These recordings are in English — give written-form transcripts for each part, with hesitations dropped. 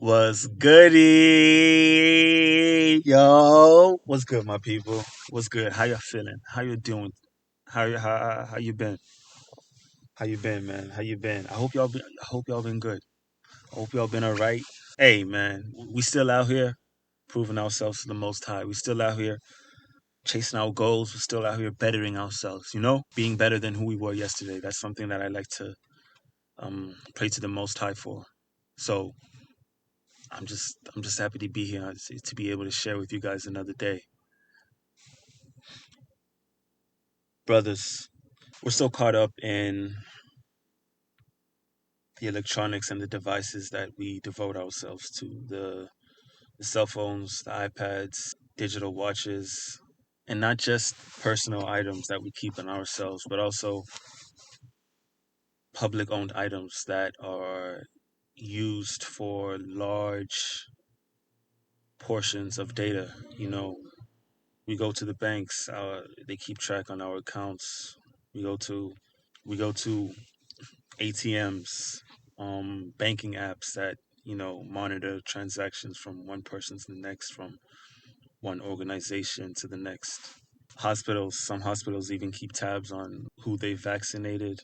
Was goody, yo? What's good, my people? What's good? How you feeling? How you doing? How you been? How you been, man? How you been? I hope y'all been good. I hope y'all been all right. Hey, man, we still out here proving ourselves to the Most High. We still out here chasing our goals. We're still out here bettering ourselves. Being better than who we were yesterday. That's something that I like to pray to the Most High for. So I'm just happy to be here to be able to share with you guys another day. Brothers, we're so caught up in the electronics and the devices that we devote ourselves to the cell phones, the iPads, digital watches, and not just personal items that we keep in ourselves, but also public owned items that are used for large portions of data. We go to the banks, they keep track on our accounts. We go to we go to ATMs, banking apps that monitor transactions from one person to the next, from one organization to the next. Some hospitals even keep tabs on who they vaccinated,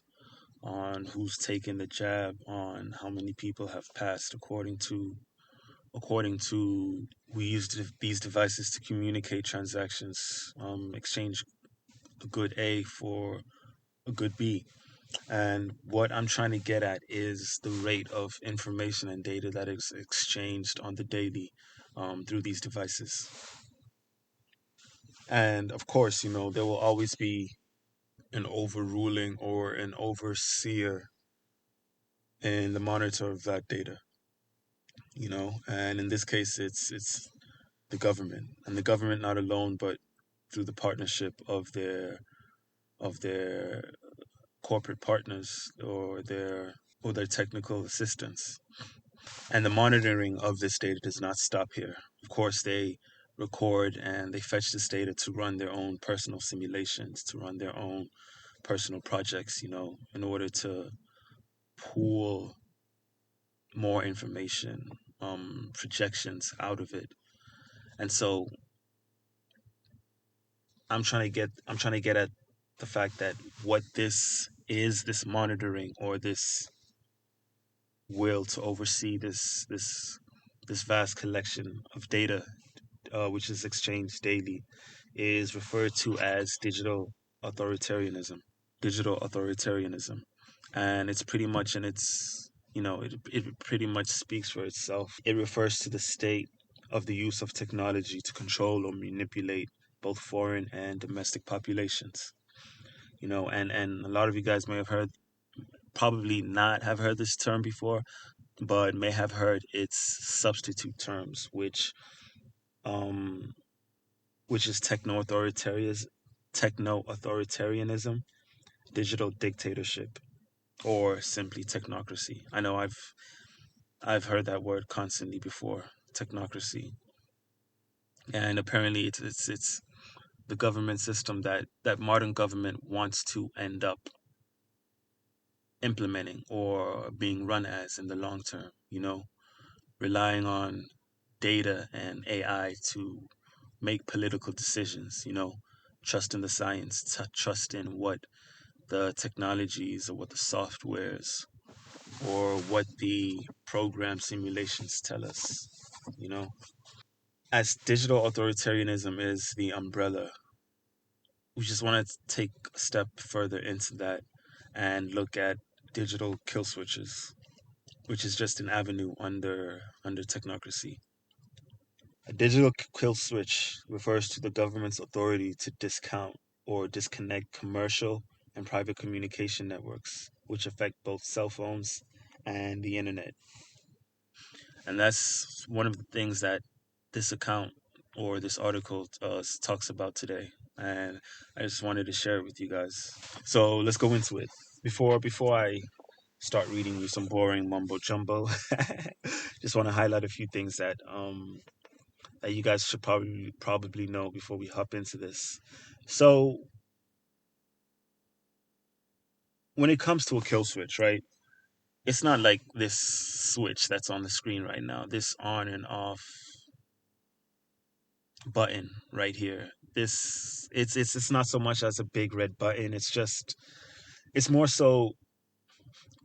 on who's taken the jab, on how many people have passed according to we use these devices to communicate transactions, exchange a good A for a good B. And what I'm trying to get at is the rate of information and data that is exchanged on the daily through these devices. And of course, there will always be an overruling or an overseer in the monitor of that data. And in this case, it's the government, and the government not alone, but through the partnership of their corporate partners or their technical assistants. And the monitoring of this data does not stop here. Of course, they record and they fetch this data to run their own personal simulations, to run their own personal projects, in order to pull more information, projections out of it. And so I'm trying to get at the fact that what this is, this monitoring or this will to oversee this vast collection of data, which is exchanged daily, is referred to as authoritarianism. Digital authoritarianism, and it's pretty much in its it pretty much speaks for itself. It refers to the state of the use of technology to control or manipulate both foreign and domestic populations. And a lot of you guys may have heard, probably not have heard this term before, but may have heard its substitute terms, um, which is techno-authoritarianism, digital dictatorship, or simply technocracy. I know I've heard that word constantly before, technocracy, and apparently it's the government system that modern government wants to end up implementing or being run as in the long term. Relying on data and AI to make political decisions. Trust in the science, trust in what the technologies or what the softwares or what the program simulations tell us, you know. As digital authoritarianism is the umbrella, we just want to take a step further into that and look at digital kill switches, which is just an avenue under technocracy. A digital kill switch refers to the government's authority to discount or disconnect commercial and private communication networks, which affect both cell phones and the internet. And that's one of the things that this account or this article talks about today. And I just wanted to share it with you guys. So let's go into it. Before I start reading you some boring mumbo jumbo, just want to highlight a few things that you guys should probably know before we hop into this. So when it comes to a kill switch, right? it's not like this switch that's on the screen right now, this on and off button right here. This it's not so much as a big red button. It's more so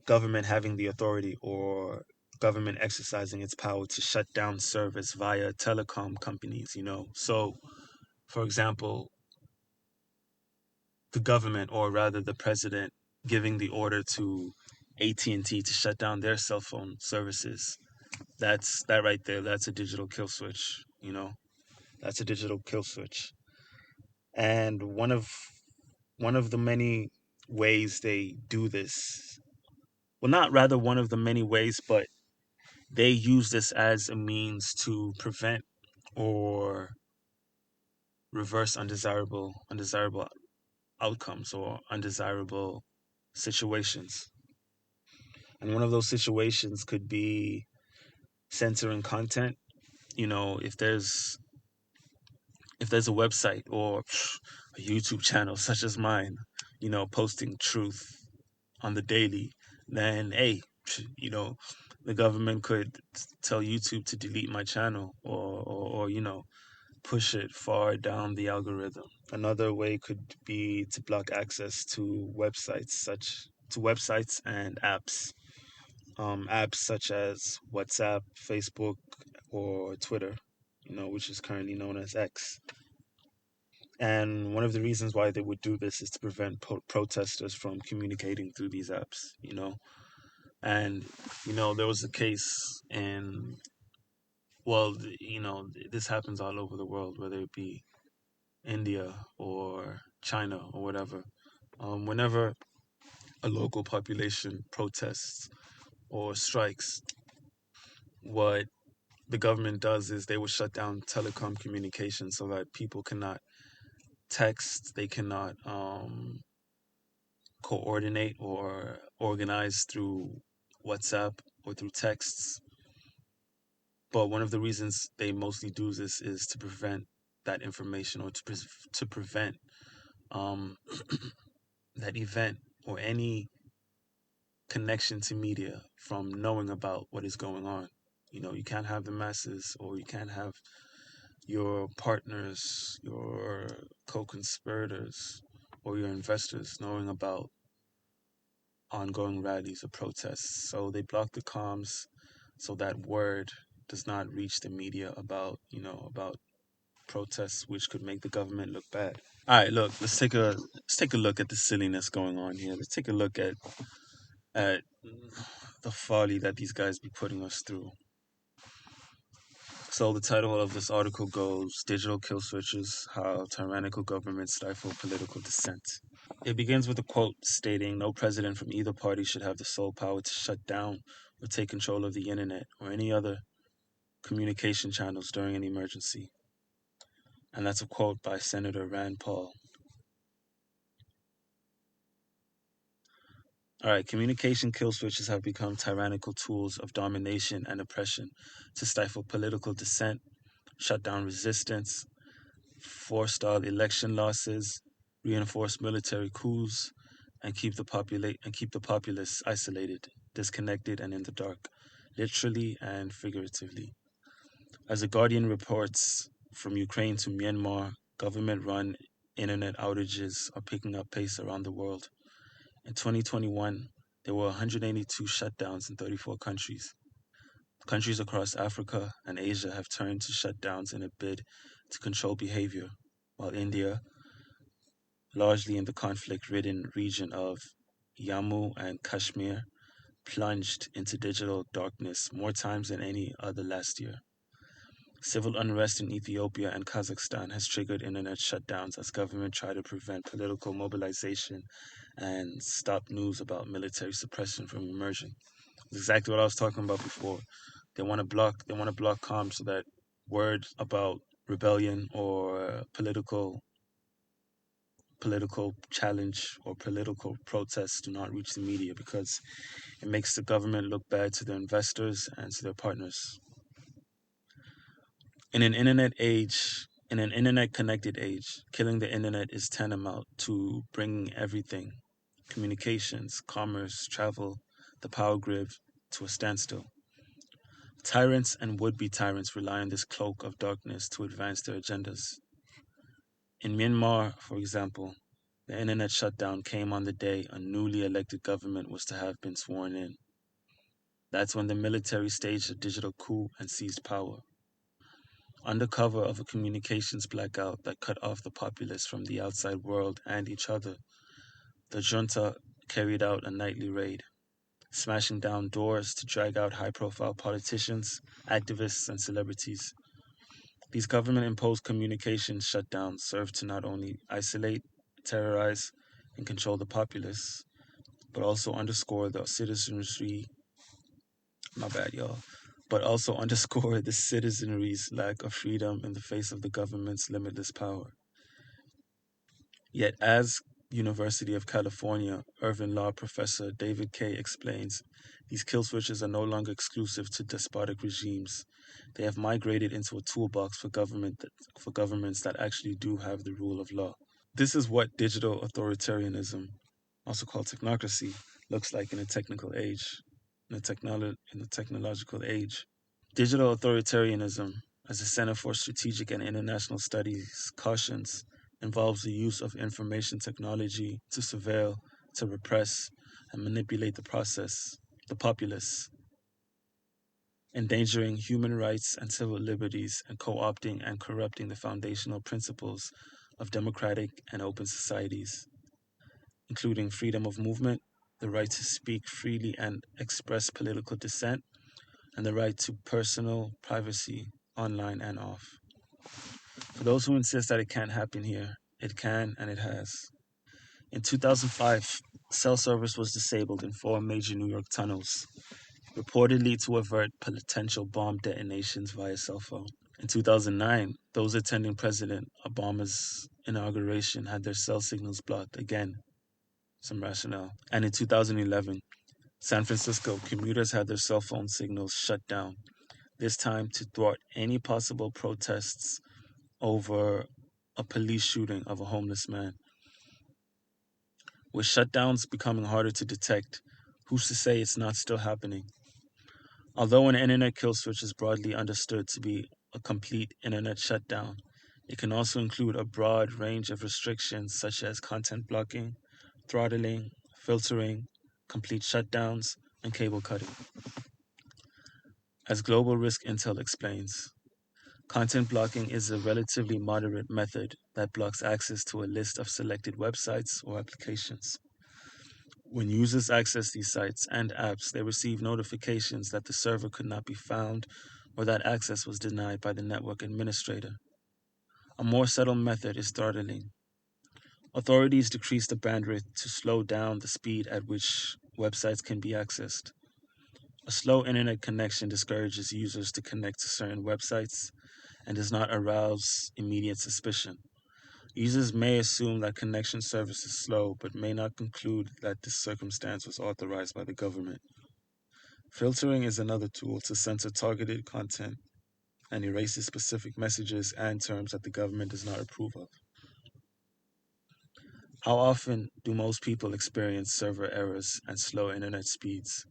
government having the authority or government exercising its power to shut down service via telecom companies. So, for example, the government, or rather the president, giving the order to AT&T to shut down their cell phone services. That right there. That's a digital kill switch. That's a digital kill switch. And one of the many ways they do this, well, not rather one of the many ways, but they use this as a means to prevent or reverse undesirable outcomes or undesirable situations. And one of those situations could be censoring content. If there's a website or a YouTube channel such as mine, posting truth on the daily, then hey, you know, the government could tell YouTube to delete my channel, or push it far down the algorithm. Another way could be to block access to websites and apps such as WhatsApp, Facebook, or Twitter, which is currently known as X. And one of the reasons why they would do this is to prevent protesters from communicating through these apps. And, there was a case in, well, this happens all over the world, whether it be India or China or whatever. Whenever a local population protests or strikes, what the government does is they will shut down telecom communications so that people cannot text, they cannot coordinate or organize through WhatsApp or through texts. But one of the reasons they mostly do this is to prevent that information, or to prevent um, that event or any connection to media from knowing about what is going on. You can't have the masses, or you can't have your partners, your co conspirators, or your investors knowing about ongoing rallies or protests. So they block the comms so that word does not reach the media about protests, which could make the government look bad. All right, look, let's take a look at the silliness going on here. Let's take a look at the folly that these guys be putting us through. So the title of this article goes Digital Kill Switches: How Tyrannical Governments Stifle Political Dissent. It begins with a quote stating no president from either party should have the sole power to shut down or take control of the internet or any other communication channels during an emergency. And that's a quote by Senator Rand Paul. All right, communication kill switches have become tyrannical tools of domination and oppression to stifle political dissent, shut down resistance, forestall election losses, reinforce military coups, and keep the populace isolated, disconnected, and in the dark, literally and figuratively. As the Guardian reports, from Ukraine to Myanmar, government-run internet outages are picking up pace around the world. In 2021, there were 182 shutdowns in 34 countries. Countries across Africa and Asia have turned to shutdowns in a bid to control behavior, while India, largely in the conflict-ridden region of Jammu and Kashmir, plunged into digital darkness more times than any other last year. Civil unrest in Ethiopia and Kazakhstan has triggered internet shutdowns as government try to prevent political mobilization and stop news about military suppression from emerging. It's exactly what I was talking about before. They want to block comms so that word about rebellion or political challenge or political protests do not reach the media, because it makes the government look bad to their investors and to their partners. In an internet connected age, killing the internet is tantamount to bringing everything: communications, commerce, travel, the power grid to a standstill. Tyrants and would-be tyrants rely on this cloak of darkness to advance their agendas. In Myanmar, for example, the internet shutdown came on the day a newly elected government was to have been sworn in. That's when the military staged a digital coup and seized power. Under cover of a communications blackout that cut off the populace from the outside world and each other, the junta carried out a nightly raid, smashing down doors to drag out high-profile politicians, activists, and celebrities. These government-imposed communications shutdowns served to not only isolate, terrorize, and control the populace, but also underscore the citizenry. My bad, y'all. But also underscore the citizenry's lack of freedom in the face of the government's limitless power. Yet, as University of California Irvine Law professor David Kay explains, these kill switches are no longer exclusive to despotic regimes. They have migrated into a toolbox for governments that actually do have the rule of law. This is what digital authoritarianism, also called technocracy, looks like in a technical age, in a technological age. Digital authoritarianism, as the Center for Strategic and International Studies cautions, involves the use of information technology to surveil, to repress, and manipulate the populace, endangering human rights and civil liberties and co-opting and corrupting the foundational principles of democratic and open societies, including freedom of movement, the right to speak freely and express political dissent, and the right to personal privacy online and off. For those who insist that it can't happen here, it can and it has. In 2005, cell service was disabled in 4 major New York tunnels, reportedly to avert potential bomb detonations via cell phone. In 2009, those attending President Obama's inauguration had their cell signals blocked again, some rationale. And in 2011, San Francisco commuters had their cell phone signals shut down, this time to thwart any possible protests over a police shooting of a homeless man. With shutdowns becoming harder to detect, who's to say it's not still happening? Although an internet kill switch is broadly understood to be a complete internet shutdown, it can also include a broad range of restrictions such as content blocking, throttling, filtering, complete shutdowns, and cable cutting. As Global Risk Intel explains, content blocking is a relatively moderate method that blocks access to a list of selected websites or applications. When users access these sites and apps, they receive notifications that the server could not be found or that access was denied by the network administrator. A more subtle method is throttling. Authorities decrease the bandwidth to slow down the speed at which websites can be accessed. A slow internet connection discourages users to connect to certain websites and does not arouse immediate suspicion. Users may assume that connection service is slow, but may not conclude that this circumstance was authorized by the government. Filtering is another tool to censor targeted content and erases specific messages and terms that the government does not approve of. How often do most people experience server errors and slow internet speeds?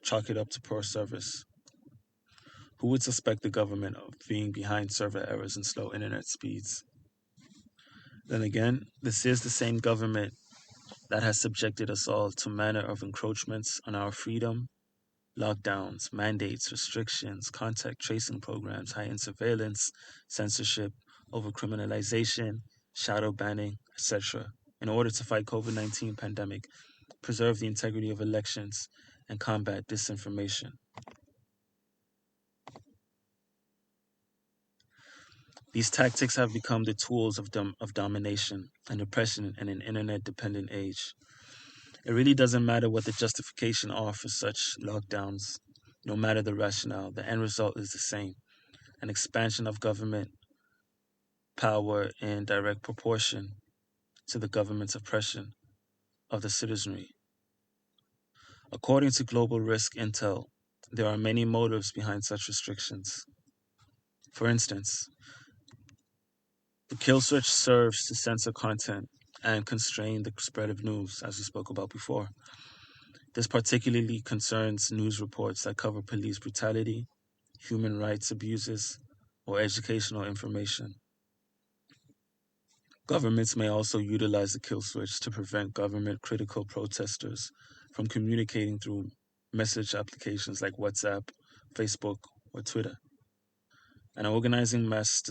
Chalk it up to poor service. Who would suspect the government of being behind server errors and slow internet speeds? Then again, this is the same government that has subjected us all to manner of encroachments on our freedom, lockdowns, mandates, restrictions, contact tracing programs, heightened surveillance, censorship, overcriminalization, shadow banning, etc., in order to fight COVID-19 pandemic, preserve the integrity of elections, and combat disinformation. These tactics have become the tools of domination and oppression in an internet-dependent age. It really doesn't matter what the justification are for such lockdowns, no matter the rationale, the end result is the same: an expansion of government power in direct proportion to the government's oppression of the citizenry. According to Global Risk Intel, there are many motives behind such restrictions. For instance, the kill switch serves to censor content and constrain the spread of news, as we spoke about before. This particularly concerns news reports that cover police brutality, human rights abuses, or educational information. Governments may also utilize the kill switch to prevent government critical protesters from communicating through message applications like WhatsApp, Facebook, or Twitter, and organizing mass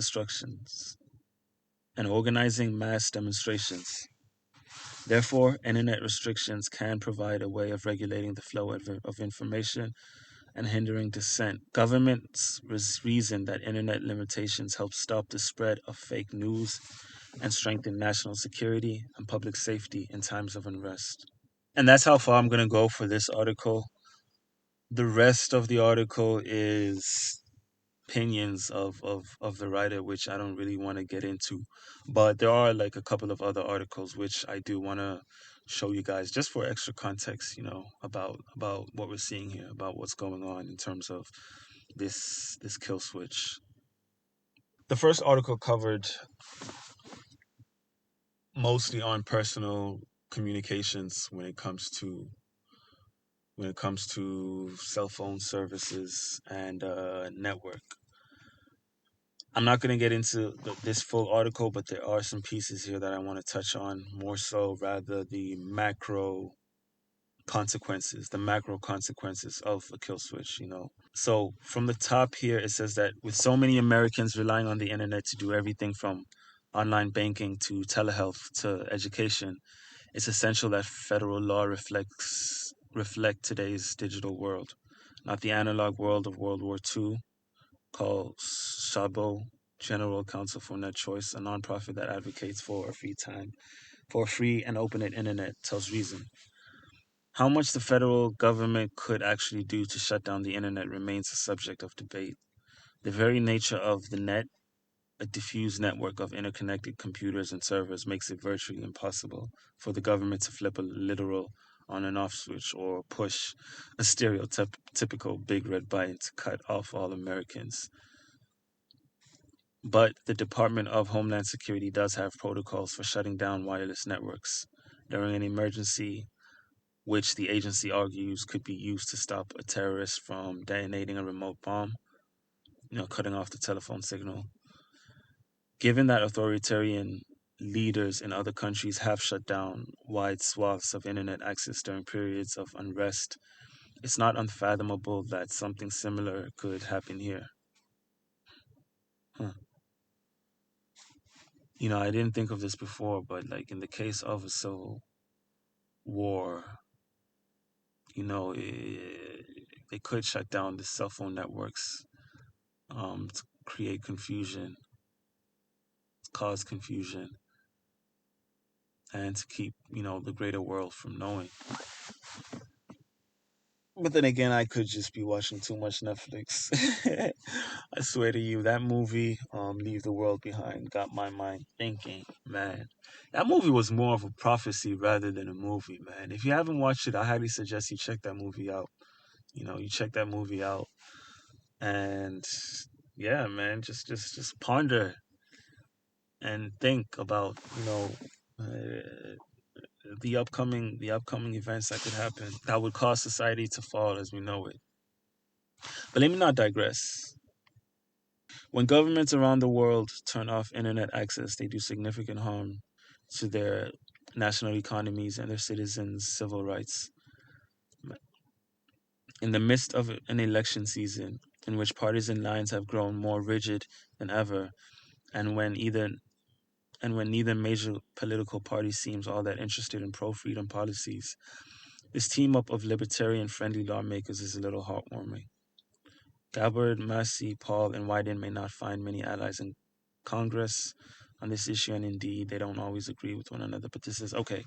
demonstrations. Therefore, internet restrictions can provide a way of regulating the flow of information and hindering dissent. Governments reason that internet limitations help stop the spread of fake news and strengthen national security and public safety in times of unrest. And that's how far I'm going to go for this article. The rest of the article is opinions of the writer, which I don't really want to get into. But there are like a couple of other articles which I do want to show you guys just for extra context, about what we're seeing here, about what's going on in terms of this kill switch. The first article covered mostly on personal communications when it comes to cell phone services and network. I'm not going to get into this full article, but there are some pieces here that I want to touch on more so, rather the macro consequences of a kill switch. So from the top here, it says that with so many Americans relying on the internet to do everything from online banking to telehealth to education, it's essential that federal law reflect today's digital world, not the analog world of World War II, called SHABO, General Council for Net Choice, a nonprofit that advocates for a free and open internet, tells Reason. How much the federal government could actually do to shut down the internet remains a subject of debate. The very nature of the net, a diffuse network of interconnected computers and servers, makes it virtually impossible for the government to flip a literal on and off switch or push a stereotypical big red button to cut off all Americans. But the Department of Homeland Security does have protocols for shutting down wireless networks during an emergency, which the agency argues could be used to stop a terrorist from detonating a remote bomb, cutting off the telephone signal. Given that authoritarian leaders in other countries have shut down wide swaths of internet access during periods of unrest, it's not unfathomable that something similar could happen here. Huh. I didn't think of this before, but like in the case of a civil war, they could shut down the cell phone networks to create confusion, cause confusion, and to keep, the greater world from knowing. But then again, I could just be watching too much Netflix. I swear to you, that movie, Leave the World Behind, got my mind thinking, man. That movie was more of a prophecy rather than a movie, man. If you haven't watched it, I highly suggest you check that movie out. You check that movie out, and yeah, man, just ponder and think about, the upcoming events that could happen that would cause society to fall as we know it. But let me not digress. When governments around the world turn off internet access, they do significant harm to their national economies and their citizens' civil rights. In the midst of an election season in which partisan lines have grown more rigid than ever, and when neither major political party seems all that interested in pro-freedom policies, this team up of libertarian-friendly lawmakers is a little heartwarming. Gabbard, Massey, Paul, and Wyden may not find many allies in Congress on this issue, and indeed, they don't always agree with one another. But this is okay.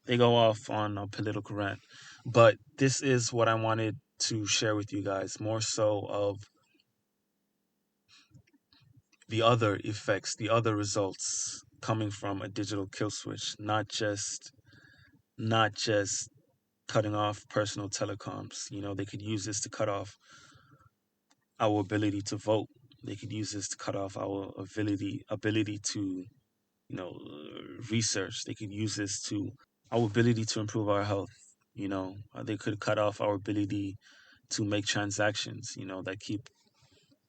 They go off on a political rant. But this is what I wanted to share with you guys, more so of the other effects, the other results coming from a digital kill switch, not just cutting off personal telecoms. They could use this to cut off our ability to vote. They could use this to cut off our ability to, research. They could use this to our ability to improve our health. They could cut off our ability to make transactions, that keep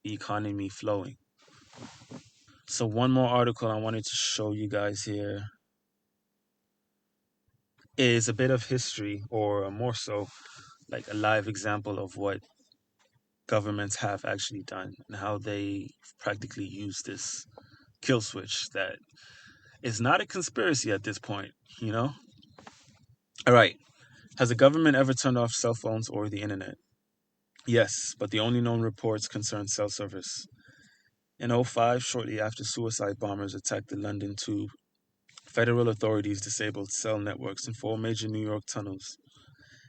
the economy flowing. So, one more article I wanted to show you guys here is a bit of history, or more so, like a live example of what governments have actually done and how they practically use this kill switch that is not a conspiracy at this point, you know? All right. Has the government ever turned off cell phones or the internet? Yes, but the only known reports concern cell service. In '05, shortly after suicide bombers attacked the London Tube, federal authorities disabled cell networks in four major New York tunnels.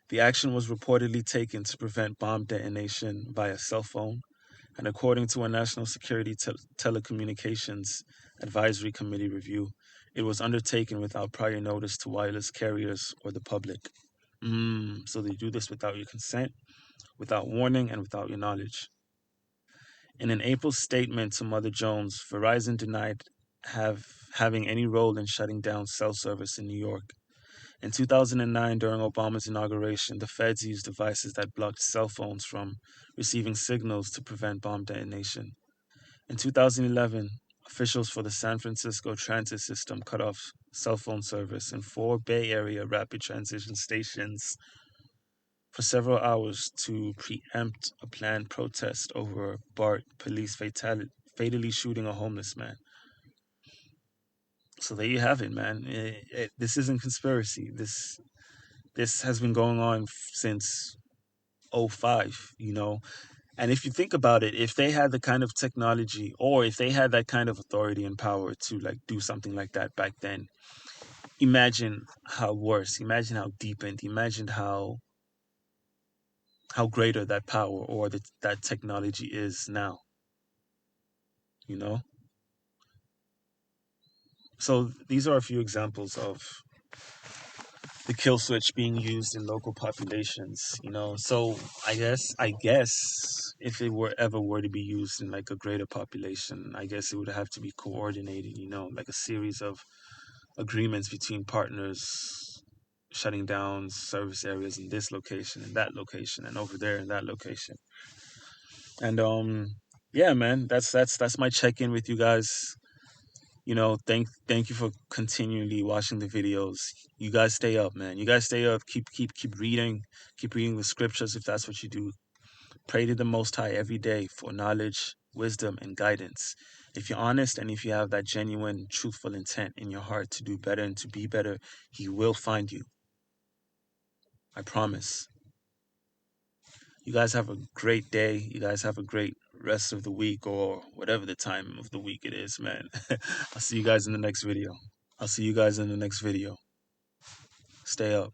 The action was reportedly taken to prevent bomb detonation via cell phone, and according to a National Security Telecommunications Advisory Committee review, it was undertaken without prior notice to wireless carriers or the public. So they do this without your consent, without warning, and without your knowledge. In an April statement to Mother Jones, Verizon denied having any role in shutting down cell service in New York. In 2009, during Obama's inauguration, the feds used devices that blocked cell phones from receiving signals to prevent bomb detonation. In 2011, officials for the San Francisco Transit System cut off cell phone service in four Bay Area rapid transition stations for several hours to preempt a planned protest over BART police fatally shooting a homeless man. So there you have it, man. This isn't conspiracy. This has been going on since '05, And if you think about it, if they had the kind of technology, or if they had that kind of authority and power to like do something like that back then, imagine how worse, imagine how deepened, imagine how greater that power or that technology is now, you know? So these are a few examples of the kill switch being used in local populations. So I guess if it were ever were to be used in like a greater population, I guess it would have to be coordinated, like a series of agreements between partners shutting down service areas in this location and that location and over there in that location. And yeah, man, that's my check-in with you guys. Thank you for continually watching the videos. You guys stay up, man. You guys stay up. Keep reading. Keep reading the scriptures if that's what you do. Pray to the Most High every day for knowledge, wisdom, and guidance. If you're honest and if you have that genuine, truthful intent in your heart to do better and to be better, He will find you. I promise. You guys have a great day. You guys have a great rest of the week or whatever the time of the week it is, man. I'll see you guys in the next video. I'll see you guys in the next video. Stay up.